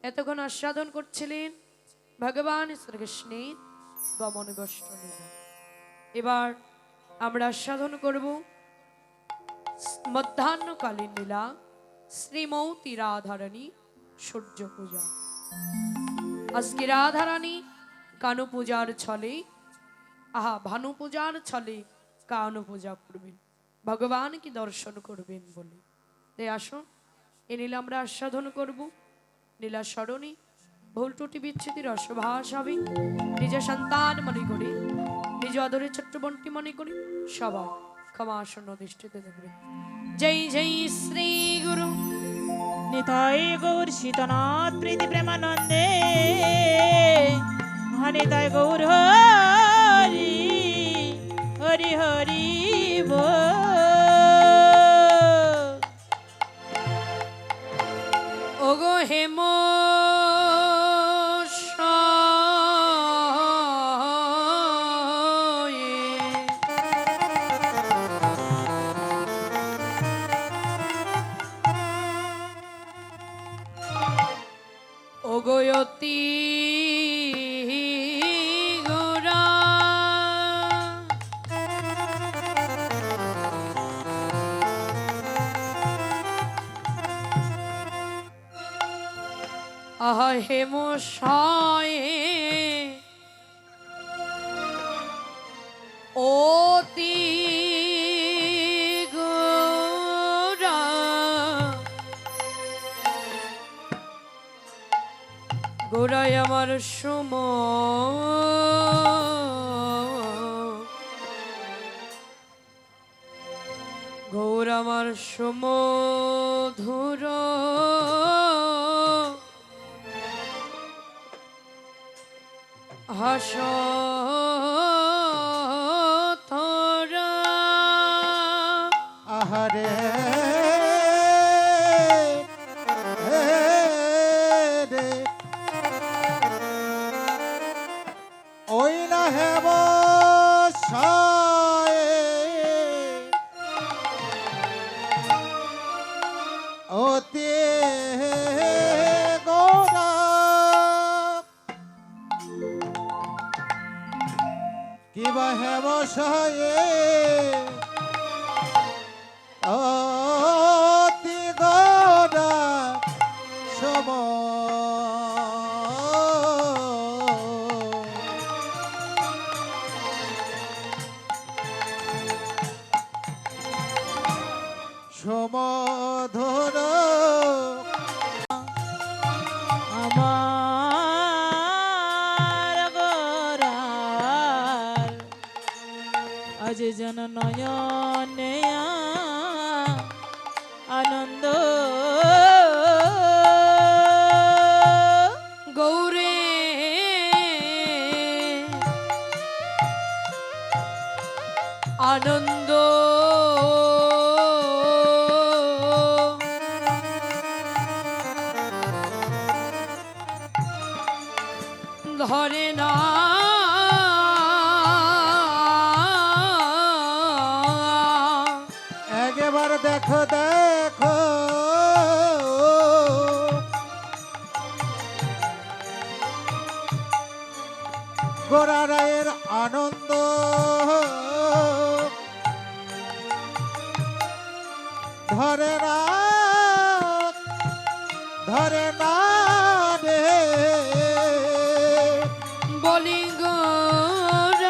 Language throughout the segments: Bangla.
এতক্ষণ আস্বাদন করছিলেন ভগবান শ্রীকৃষ্ণের গমন গোষ্ঠ লীলা। এবার আমরা আস্বাদন করব মধ্যাহ্নকালীন লীলা শ্রীমতী রাধারানী সূর্য পূজা। আজকে রাধারানী কানু পূজার ছলে ভানু পূজার ছলে কানু পূজা করবেন, ভগবানকে দর্শন করবেন বলে। তাই আসুন এ লীলা আমরা আস্বাদন করব। লীলা স্মরণে ভুল ত্রুটি বিচ্ছেদের রসভাস হবে নিজ সন্তান মনে করে, নিজ আদরের ছোট্টবন্টি মনে করে সবার ক্ষমা শূন্য দৃষ্টিতে দেখবেন। জয় জয় শ্রী গুরু নিতাই গৌর শীতনাথ প্রীতি প্রেমানন্দে হনিতাই গৌর হরি হরি হরি ওগো হেম ওগোয়তি গোরা আহা হেম সয়ে অতি গোরা গোরাই আমার সুম গৌর আমার সুমধুর হাস থরা আহারে রে ওই না হেব অতি গোরা কিবা হেব অতি গোরা সম সমধুর আমার গোরার আজ জন নয়নে আনন্দ গৌরে আনন্দ ধরে না একবার দেখো দেখো গোরা রায়ের আনন্দ ধরে না রে বলি গৌরার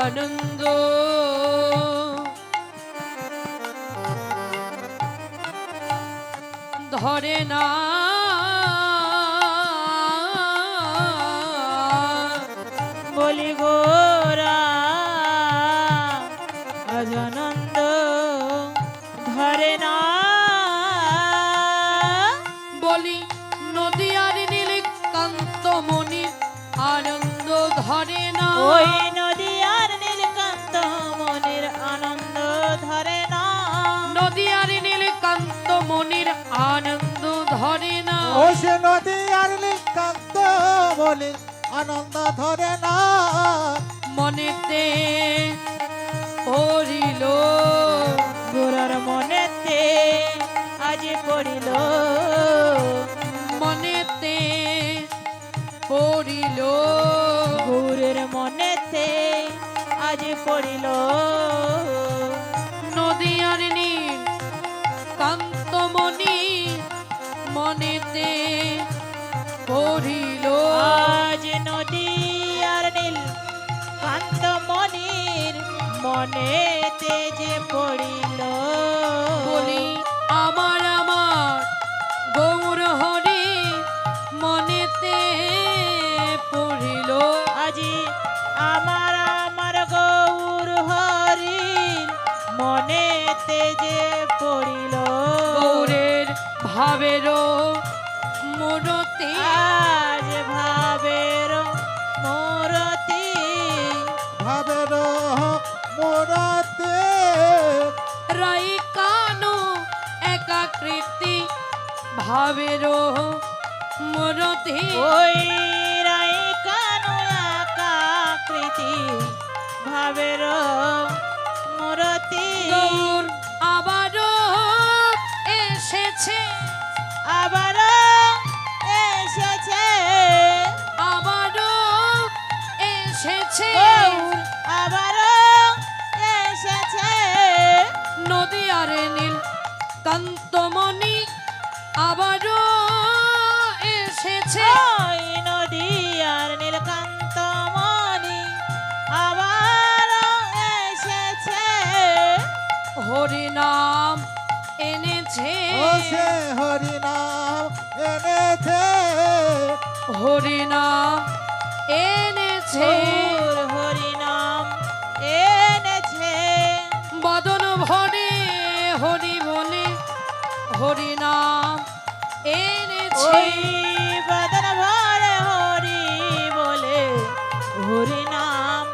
আনন্দ ধরে না বলি গোরা আজ আনন্দ ধরে না বলি নদীয়ার নীল কান্ত মনি আনন্দ ধরে না ওই নদী আর নীলকান্ত মনির আনন্দ ধরে না নদীয়ার নীল কান্ত মনির আনন্দ ধরে না ও সে নদী আর নিকান্ত বলে আনন্দ ধরে না মনেতে হরিল গোরার পড়িল মনেতে পড়িল গৌরের মনেতে আজ পড়িল নদীয়ার নীল কান্তমণি মনেতে পড়িল আজ নদী আর নীল কান্তমণির মনেতে যে পড়িল বলি আমার আমার গৌর হরি মনেতে পড়িল আজি আমার আমার গৌর হরির মনেতে যে পড়িল গৌরের ভাবেরও মূরতি আজ ভাবের মূরতি ভাবের মোরাতে রাই কানু একাকৃতি ভাবেরও মূরতি ওই রাই কানু একাকৃতি ভাবের মূরতি গৌর আবারও এসেছে আবার এসেছে আবারও এসেছে গৌর আবার এসেছে নদী আর নীল কান্তমণি আবারও এসেছে ওই নদী আর নীলকান্ত মণি আবার এসেছে হরিনাম এনেছে ও সে হরি নাম এনেছে হরিনাম এনেছে গৌর হরিনাম এনেছে বদন ভরে হরি বলে হরিনাম এনেছে ওই বদন ভরে হরি বলে হরিনাম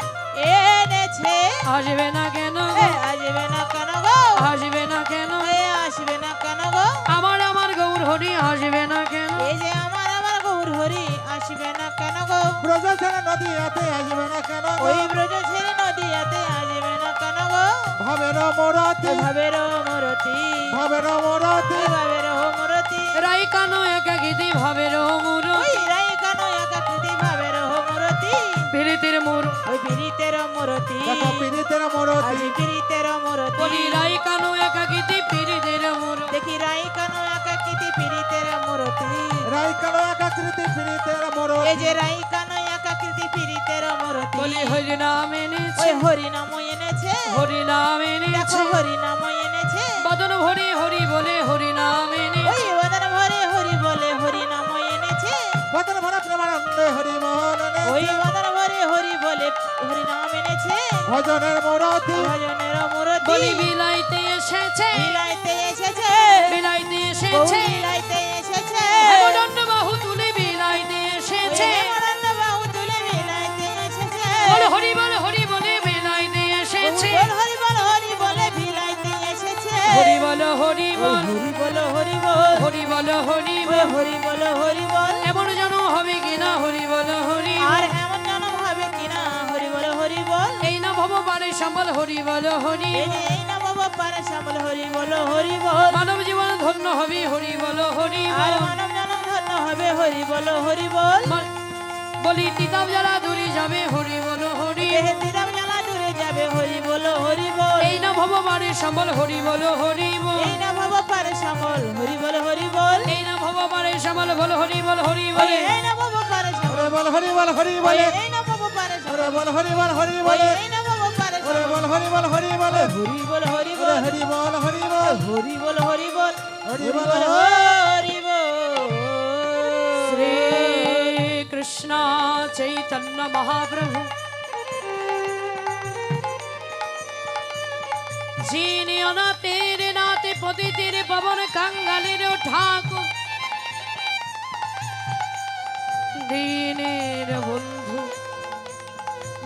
এনেছে আসবে না কেন এ আসবে না কেন গো আসবে না কেন এ আসবে না কেন গো আমার আমার গৌর হরি আসবে না কেন এই যে আমার আমার গৌর হরি আসবে না কেন গো ব্রজসেন নদীয়াতে আসবে না কেন গো? ওই ব্রজ ছেড়ে নদীয়াতে আসবে না কেন গো ভাবের মোরাতে ভাবের মূরতি ভাবের মোরাতে ভাবের মূরতি রাই কানো একাকিতি ভাবের মুর ওই রাই কানো একাকৃতি ভাবের মূরতি পীড়িতের মুর ওই পীড়িতের মূরতি দেখো পীড়িতের মোরতি আজি পীড়িতের মূরতি বলি রাই কানো একাকিতি পীড়িতের মুর দেখি রাই কানো একাকৃতি পীড়িতের মূরতি রাই কালো একাকৃতি পীড়িতের এই মোরতি যে রাই কানো একাকৃতি পীড়িতের মূরতি বলি হরিনাম এনেছে ওই হরিনাম এনেছে হরিনাম দেখো এনেছে হরিনাম এনেছে বদন ভরে হরি বলে হরিনাম এনেছে ওই বদন ভরে হরি বলে হরিনাম এনেছে বদন ভরা প্রেমানন্দে হরি মোহন ওই এনেছে বদন ভরে হরি বলে হরিনাম এনেছে ভজনের মোরতি ভজনের মূরতি বলি বিলাইতে এসেছে বিলাইতে এসেছে বিলাইতে গৌর এসেছে বিলাইতে এসেছে হেমদণ্ড বাহু তুলে বিলাইতে এসেছে হেমদণ্ড বাহু তুলে বিলাইতে এসেছে বল হরি বল হরি বলে বিলাইতে এসেছে বল হরি বল হরি বলে বিলাইতে এসেছে হরি বল হরি বল হরি বল হরি বল হরি বল হরি ওই বল হরি বল হরি বল এমন যেন হবে কিনা হরি বল হরি আর বল। এমন জনম হবে কিনা হরি বল হরি বল এই না ভব পারে সম্বল হরি বল হরি এই বল। যে এই না বাবা পারে শ্যামল হরি বল হরি বল মানব জীবন ধন্য হবে হরি বল হরি আর বল মানব জনম ধন্য হবে হরি বল হরি বল বলি তিতাব জ্বালা দূরে যাবে হরি বল হরি বল। দেহে দিদাম জ্বালা দূরে যাবে হরি বল হরি বল এই না ভব পারে সম্বল হরি বল হরি বল এই না বাবা পারে শ্যামল হরি বল হরি বল এই না ভব পারে সম্বল বল হরি বল হরি ওই বলে এই না বাবা পারে শ্যামল ওরে বল হরি বল হরি ওই বলে এই না বাবা পারে শ্যামল ওরে বল হরি বল হরি ওই বলে এই না বাবা পারে ওরে শ্যামল বল হরি বল হরি বলে হরি বল হরি ওরে বল হরি বল হরি বল হরি বল হরি বল হরি বল হরি বল শ্রী কৃষ্ণ চৈতন্য মহাপ্রভু যিনি অনাথের নাতে পতিতের পবন কাঙ্গালের ঠাকুর দিনের বন্ধু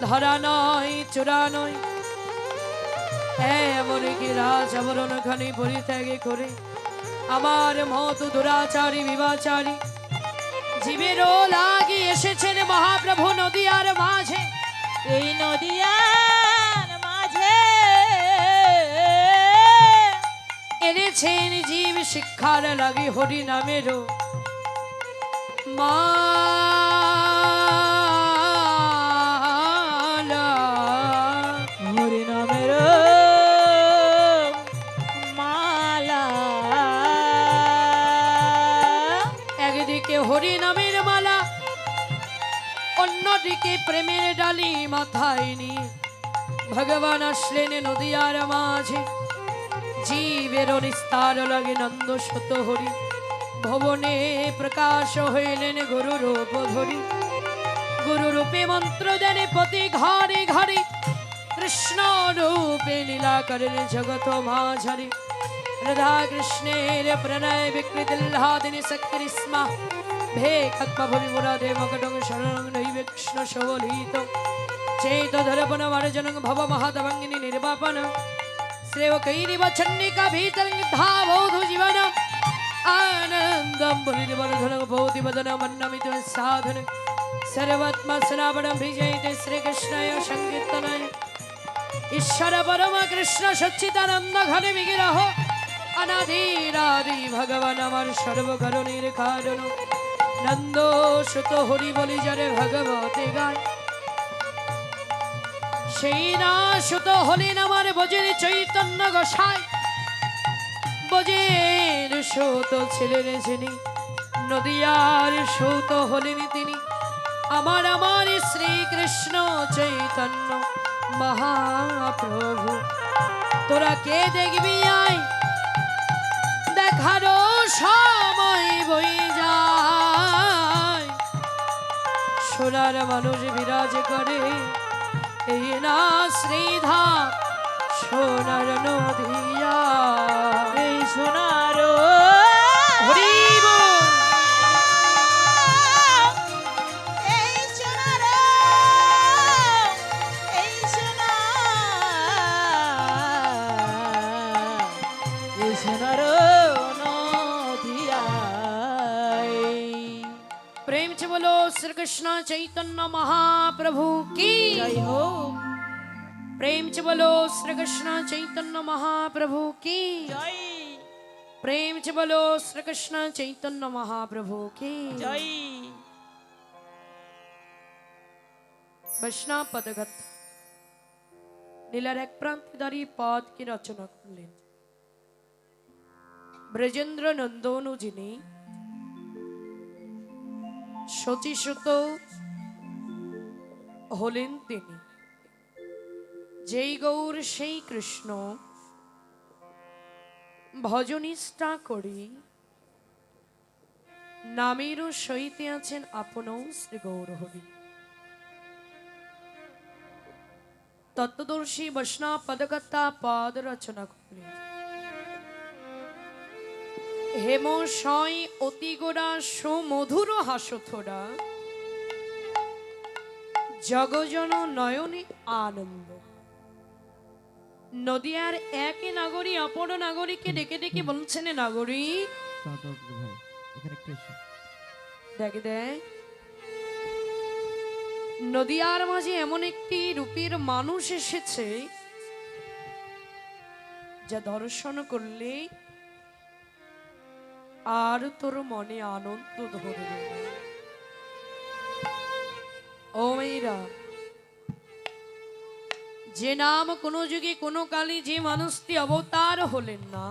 ধরা নয় চূড়া নয় এমনকি রাজ আবরণ খানি পরিত্যাগে করে আমার মত দুরাচারী বিবাচারী জীবেরও লাগি এসেছেন মহাপ্রভু নদীয়ার মাঝে এই নদিয়ার মাঝে এনেছেন জীব শিক্ষার লাগে হরি নামেরও মালা। হরি নামের মালা। একদিকে হরি নামের মালা, অন্যদিকে প্রেমের ডালি মাথায় নিয়ে ভগবান আসলেন নদিয়ার মাঝে। জীবের নিস্তার লাগে নন্দ শত হরি, ভবনে প্রকাশ হইলেন গুরু রূপ ধরি। গুরু রূপে মন্ত্র দেন প্রতি ঘরে ঘরে, কৃষ্ণ রূপে লীলা করেন জগত মাঝারে। রাধা কৃষ্ণের প্রণয় বিকৃতিল্লাদিনী সক্রিস্মা, ভে কত্মভূমি মুরাদে মকটং শরণং নৈবে কৃষ্ণ সবলিত। চেত ধরপন মার্জনং ভব মহাদভঙ্গিনী নির্বাপন, শ্রেয়কৈরিব চন্ডিকা ভীতরং ধাবৌধ জীবন। आनंदम बुलिवर्धन भवति वदन मन्नमित साधन, सर्वात्म श्रावण विजयते श्री कृष्णाय संकीर्तनाय। ईश्वर परम कृष्ण सच्चिदानंद घन विग्रह, अनादिरादि भगवान अमर सर्वकरुणीर कारण। नंदो सुत हरि बलि जरे भगवते गाय, সেই না সুত হলেন আমার বজের চৈতন্য গোসাই। বজের সৌত ছিলেন যিনি, নদিয়ার সৌত হলেন তিনি, আমার শ্রীকৃষ্ণ চৈতন্য মহাপ্রভু। তোরা কে দেখবি আয়, দেখারও সময় বই যায়। সোনার মানুষ বিরাজ করে এই না শ্রীধাম সোনার নদিয়া। এই সোনার হরি বল। এই সোনার এই সোনার নদিয়ায়। प्रेम से बोलो श्री कृष्ण चैतन्य महाप्रभु की জয় হোক, प्रेम से बोलो श्री कृष्ण चैतन्य महाप्रभु की জয় प्रेम से बोलो श्री कृष्ण चैतन्य महाप्रभु की জয়। বৈষ্ণব পদগত লীলার এক প্রান্তে দাঁড়িয়ে পদ কি রচনা করলেন। ব্রজেন্দ্র নন্দনু যিনি শচীসুত হলেন তিনি, যেই গৌর সেই কৃষ্ণ ভজনিষ্ঠা করি নামেরও সহিতে আছেন আপনও শ্রী গৌর হরি। তত্ত্বদর্শী বৈষ্ণব পদকর্তা পদ রচনা করলেন। হেমশয় অতি গোড়া সুমধুর হাসথোরা, জগজন নয়নে আনন্দ। নদিয়ার এক নাগরী অপর নাগরীকে ডেকে ডেকে বলছেন, নাগরী দেখ দেখ, নদিয়ার মাঝে এমন একটি রূপের মানুষ এসেছে যা দর্শন করলে আর তোর মনে আনন্দ ধরবে। ও মেয়েরা, যে নাম কোনো যুগে কোনো কালে যে মানুষটি অবতার হলেন না,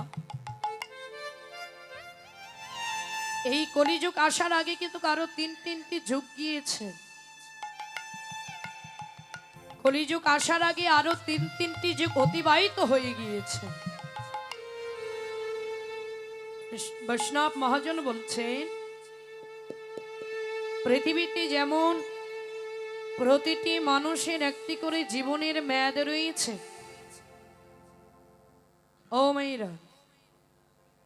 এই কলিযুগ আসার আগে কিন্তু কারো তিনটি যুগ গিয়েছে। কলিযুগ আসার আগে আরো তিনটি যুগ অতিবাহিত হয়ে গিয়েছে। বৈষ্ণব মহাজন বলছেন, পৃথিবীতে যেমন প্রতিটি মানুষের একটি করে জীবনের মেয়াদ রয়েছে, ও মেয়েরা,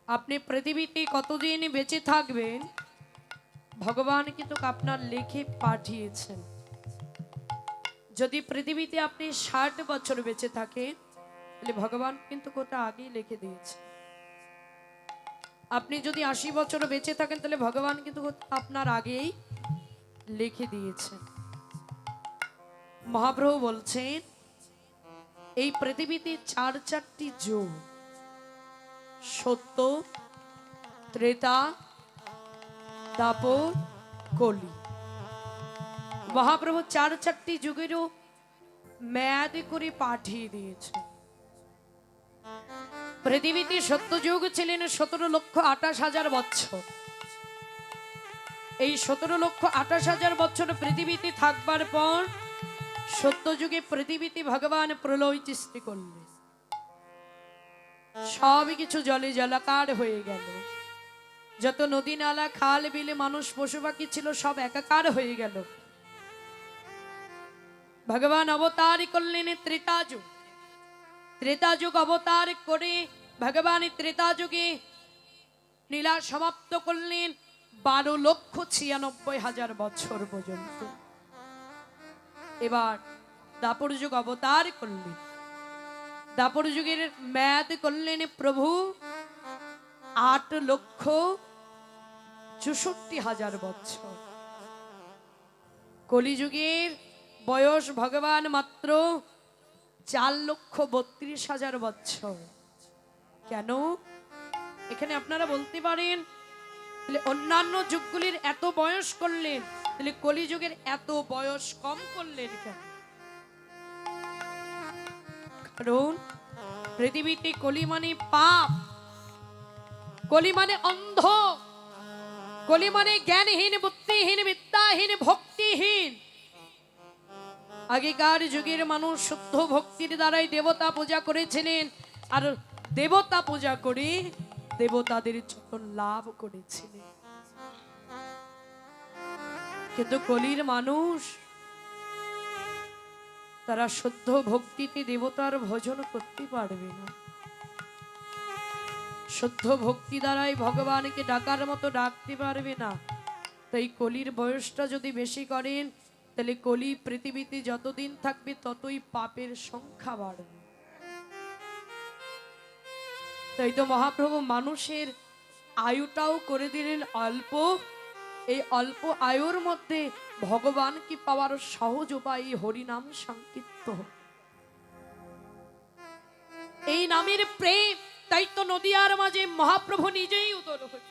আপনি পৃথিবীতে কতদিন বেঁচে থাকবেন ভগবান কিন্তু আপনার লিখে পাঠিয়েছেন। যদি পৃথিবীতে আপনি 60 বছর বেঁচে থাকেন তাহলে ভগবান কিন্তু কোটা আগেই লিখে দিয়েছে। আপনি যদি 80 বছর বেঁচে থাকেন তাহলে ভগবান কিন্তু আপনার আগেই লিখে দিয়েছেন। মহাপ্রভু বলছেন, এই পৃথিবীতে চারটি যুগ, সত্য, ত্রেতা, দাপর, কলি। মহাপ্রভু চারটি যুগেরও মেয়াদ করে পাঠিয়ে দিয়েছে। পৃথিবীতে সত্যযুগ ছিলেন 17,28,000 বছর। এই 17,28,000 বছর পৃথিবীতে থাকবার পর সত্যযুগে পৃথিবীতে ভগবান প্রলয় সৃষ্টি করলেন। সব কিছু জলে জলাকার হয়ে গেল। যত নদী নালা খাল বিলে মানুষ পশু পাখি ছিল সব একাকার হয়ে গেল। ভগবান অবতার করলেন ত্রেতাযুগ। ত্রেতাযুগ অবতার করে ভগবান ত্রেতাযুগে লীলা সমাপ্ত করলেন 12,96,000 বছর পর্যন্ত। এবার দাপর যুগ অবতার করলেন। দাপর যুগের মেয়াদ করলেন প্রভু 8,64,000 বছর। কলিযুগের বয়স ভগবান মাত্র 4,32,000 বছর। কেন? এখানে আপনারা বলতে পারেন অন্যান্য যুগগুলির এত বয়স করলেন, তাহলে কলিযুগের এত বয়স কম করলেন কেন? কারণ পৃথিবীতে কলি মানে পাপ, কলি মানে অন্ধ, কলি মানে জ্ঞানহীন, বুদ্ধিহীন, বিদ্যাহীন, ভক্তিহীন। আগেকার যুগের মানুষ শুদ্ধ ভক্তির দ্বারাই দেবতা পূজা করেছিলেন, আর দেবতা পূজা করে দেবতাদের চরণ লাভ করেছিলেন। কিন্তু কলির মানুষ তারা শুদ্ধ ভক্তিতে দেবতার ভজন করতে পারবে না। শুদ্ধ ভক্তি দ্বারাই ভগবানকে ডাকার মতো ডাকতে পারবে না। তাই কলির বয়সটা যদি বেশি করেন, তাহলে কলি পৃথিবীতে যতদিন থাকবে ততই পাপের সংখ্যা বাড়বে। তাই তো মহাপ্রভু মানুষের আয়ুটাও করে দিলেন অল্প। এই অল্প আয়ুর মধ্যে ভগবানকে পাওয়ার সহজ উপায় হরিনাম সংকীর্তন। এই নামের প্রেম, তাই তো নদিয়ার মাঝে মহাপ্রভু নিজেই উদর হয়ে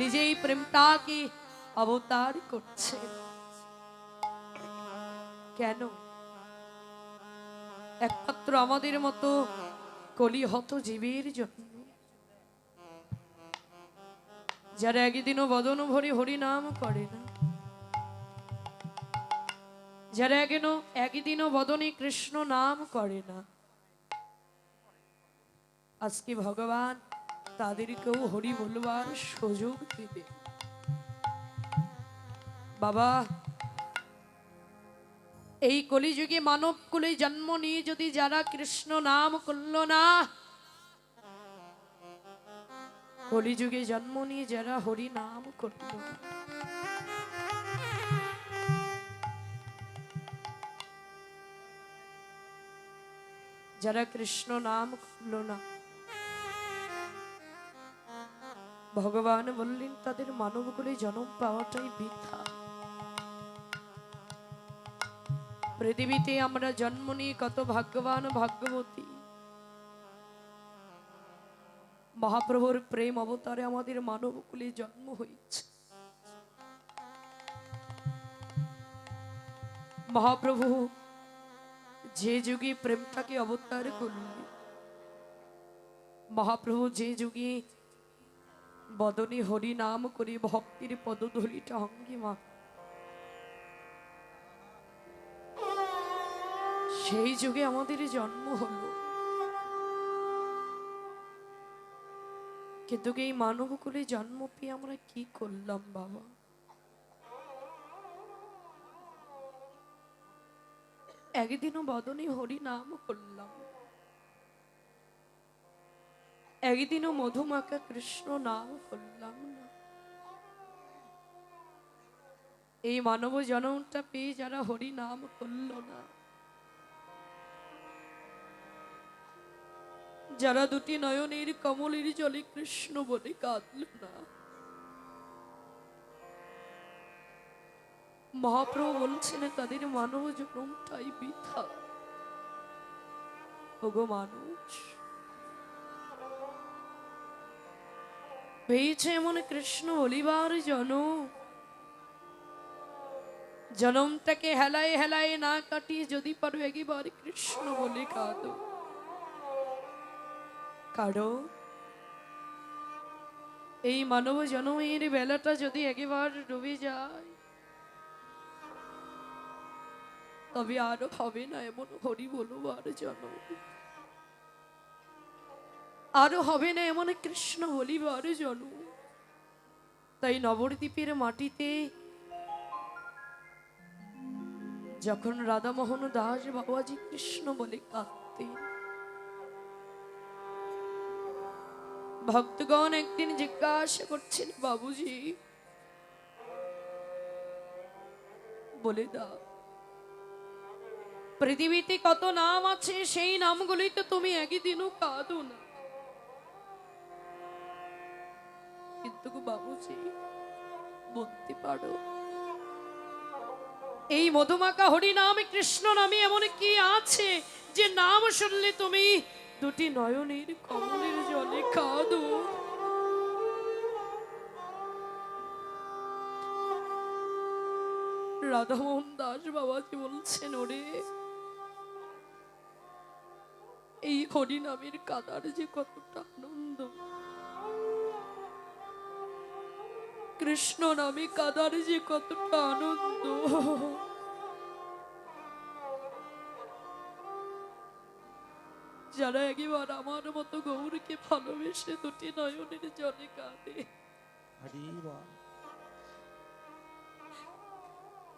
নিজেই প্রেমটাকে অবতার করছে। কেন? একমাত্র আমাদের মতো কলিহত জীবের জন্য, যারা একদিনও বদন ভরে হরি নাম করে না, যারা একদিনও বদনে কৃষ্ণ নাম করে না, আজকে ভগবান তাদেরকেও হরি বলবার সুযোগ দিবে। বাবা, এই কলিযুগে মানব কুলে জন্ম নিয়ে যদি যারা কৃষ্ণ নাম করল না, কলিযুগে জন্ম নিয়ে যারা হরি নাম করল না, যারা কৃষ্ণ নাম করল না, ভগবান বললেন তাদের মানব কুলে জন্ম পাওয়াটাই বৃথা। পৃথিবীতে আমরা জন্ম নিয়ে কত ভাগ্যবান ভাগ্যবতী। মহাপ্রভুর প্রেম অবতারে আমাদের মানব কুলে জন্ম হয়েছে। মহাপ্রভু যে যুগে প্রেমটাকে অবতার করলেন, মহাপ্রভু যে যুগে বদনে হরি নাম করে ভক্তির পদধূলিটা অঙ্গে মাখ, সেই যুগে আমাদের জন্ম হলো। কিন্তু এই মানব কুলে জন্ম পেয়ে আমরা কি করলাম বাবা? একদিনও বদনে হরি নাম করলাম, একদিনও মধুমাখা কৃষ্ণ নাম করলাম না। এই মানব জন্মটা পেয়ে যারা হরি নাম করল না, যারা দুটি নয়নের কমলের জলে কৃষ্ণ বলে কাঁদল না, মহাপ্রভু বলছেন তাদের মানব জন্মটাই বৃথা। ওগো মানুষ, পেয়েছে এমন কৃষ্ণ বলিবার জনম, জনমটাকে হেলায় হেলায় না কাটিয়ে যদি পারো একবার কৃষ্ণ বলে কাঁদো। কারণ এই মানব জনমের বেলাটা যদি একবার ডুবে যায়, তবে আরো হবে না এমন হরি বলবার জনম, আরো হবে না এমন কৃষ্ণ বলিবার জনম। তাই নবদ্বীপের মাটিতে যখন রাধামোহন দাস বাবাজি কৃষ্ণ বলে কাঁদতেন, ভক্তগণ একদিন জিজ্ঞাসা করছেন, বাবুজি বলে দাও, পৃথিবীতে কত নাম আছে, সেই নামগুলি তো তুমি একদিনও কাঁদো না, কিন্তু গো বাবুজি বলতে পারো এই মধুমাখা হরি নামে কৃষ্ণ নামে এমন কি আছে যে নাম শুনলে তুমি দুটি নয়নের কমলের জলে কাঁদো? রাধামোহন দাস বাবাজি বলছেন, ওরে এই হরি নামের কাদার যে কতটা আনন্দ, কৃষ্ণ নামে কাদার যে কতটা আনন্দ, যারা একবার আমার মতো গৌরকে ভালোবেসে দুটি নয়নের জলে কাঁদে, হরি বল।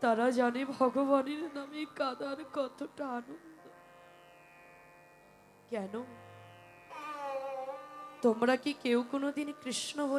তারা জানে ভগবানের নামে কাদার কতটা আনন্দ। কেন তোমরা কি কেউ কোনোদিন কৃষ্ণ বলে